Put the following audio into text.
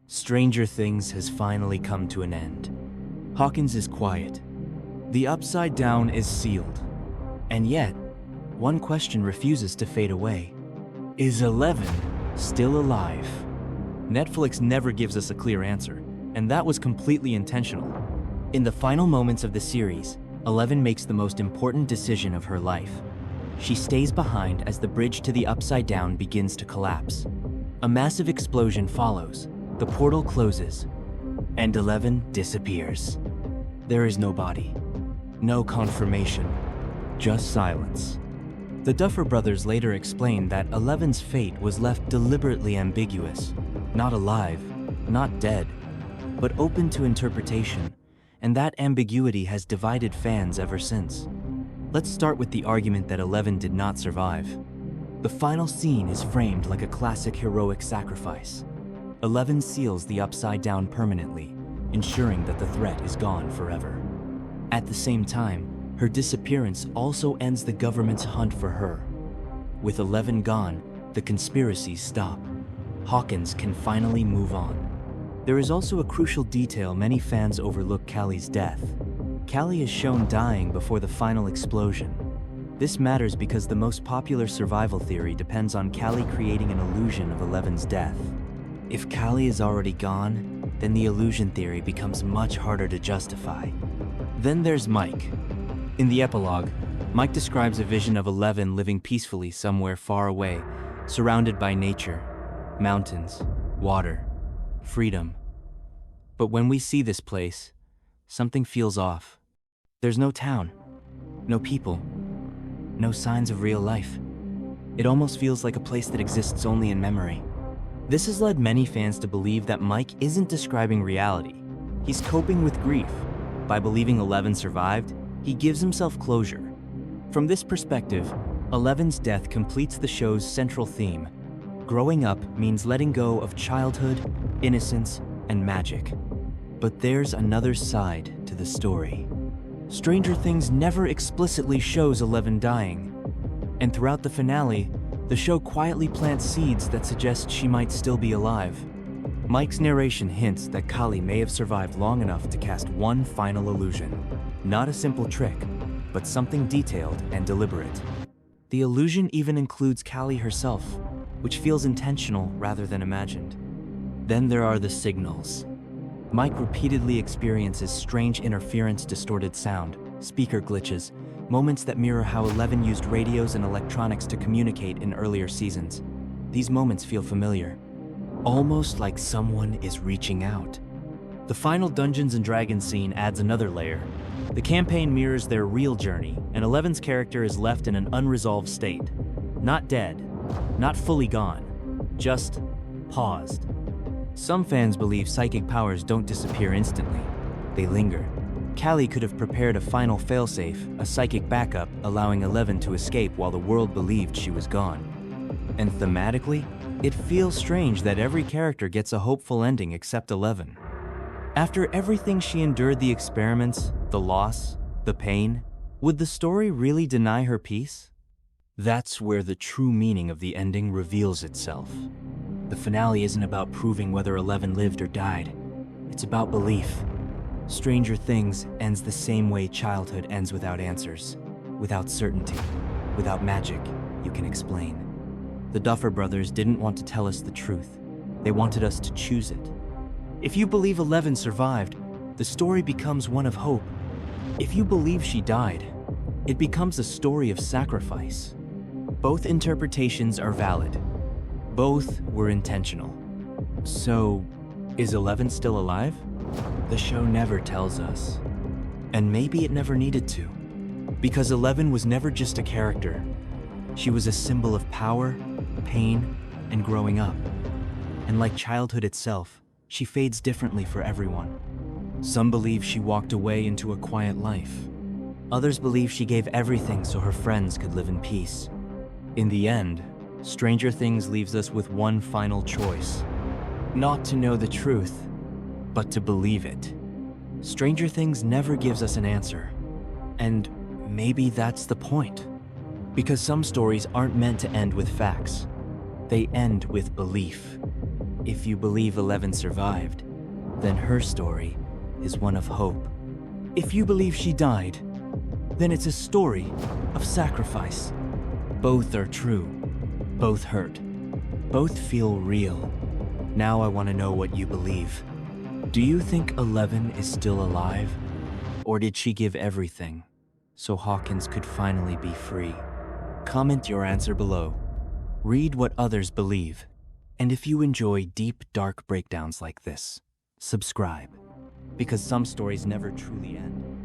Stranger Things has finally come to an end. Hawkins is quiet. The Upside Down is sealed. And yet, one question refuses to fade away. Is 11 still alive? Netflix never gives us a clear answer, and that was completely intentional. In the final moments of the series, 11 makes the most important decision of her life. She stays behind as the bridge to the Upside Down begins to collapse. A massive explosion follows, the portal closes, and 11 disappears. There is no body, no confirmation, just silence. The Duffer Brothers later explained that 11's fate was left deliberately ambiguous, not alive, not dead, but open to interpretation, and that ambiguity has divided fans ever since. Let's start with the argument that 11 did not survive. The final scene is framed like a classic heroic sacrifice. 11 seals the Upside Down permanently, ensuring that the threat is gone forever. At the same time, her disappearance also ends the government's hunt for her. With 11 gone, the conspiracies stop. Hawkins can finally move on. There is also a crucial detail many fans overlook: Callie's death. Callie is shown dying before the final explosion. This matters because the most popular survival theory depends on Callie creating an illusion of 11's death. If Callie is already gone, then the illusion theory becomes much harder to justify. Then there's Mike. In the epilogue, Mike describes a vision of 11 living peacefully somewhere far away, surrounded by nature, mountains, water, freedom. But when we see this place, something feels off. There's no town, no people, no signs of real life. It almost feels like a place that exists only in memory. This has led many fans to believe that Mike isn't describing reality. He's coping with grief. By believing 11 survived, he gives himself closure. From this perspective, 11's death completes the show's central theme. Growing up means letting go of childhood, innocence, and magic. But there's another side to the story. Stranger Things never explicitly shows 11 dying. And throughout the finale, the show quietly plants seeds that suggest she might still be alive. Mike's narration hints that Callie may have survived long enough to cast one final illusion. Not a simple trick, but something detailed and deliberate. The illusion even includes Callie herself, which feels intentional rather than imagined. Then there are the signals. Mike repeatedly experiences strange interference, distorted sound, speaker glitches, moments that mirror how 11 used radios and electronics to communicate in earlier seasons. These moments feel familiar, almost like someone is reaching out. The final Dungeons & Dragons scene adds another layer. The campaign mirrors their real journey, and 11's character is left in an unresolved state. Not dead, not fully gone, just paused. Some fans believe psychic powers don't disappear instantly. They linger. Callie could have prepared a final failsafe, a psychic backup, allowing 11 to escape while the world believed she was gone. And thematically, it feels strange that every character gets a hopeful ending except 11. After everything she endured, the experiments, the loss, the pain, would the story really deny her peace? That's where the true meaning of the ending reveals itself. The finale isn't about proving whether 11 lived or died. It's about belief. Stranger Things ends the same way childhood ends, without answers, without certainty, without magic you can explain. The Duffer Brothers didn't want to tell us the truth. They wanted us to choose it. If you believe 11 survived, the story becomes one of hope. If you believe she died, it becomes a story of sacrifice. Both interpretations are valid. Both were intentional. So, is 11 still alive? The show never tells us. And maybe it never needed to. Because 11 was never just a character. She was a symbol of power, pain, and growing up. And like childhood itself, she fades differently for everyone. Some believe she walked away into a quiet life. Others believe she gave everything so her friends could live in peace. In the end, Stranger Things leaves us with one final choice. Not to know the truth, but to believe it. Stranger Things never gives us an answer. And maybe that's the point. Because some stories aren't meant to end with facts. They end with belief. If you believe 11 survived, then her story is one of hope. If you believe she died, then it's a story of sacrifice. Both are true. Both hurt. Both feel real. Now I want to know what you believe. Do you think 11 is still alive? Or did she give everything so Hawkins could finally be free? Comment your answer below. Read what others believe. And if you enjoy deep, dark breakdowns like this, subscribe. Because some stories never truly end.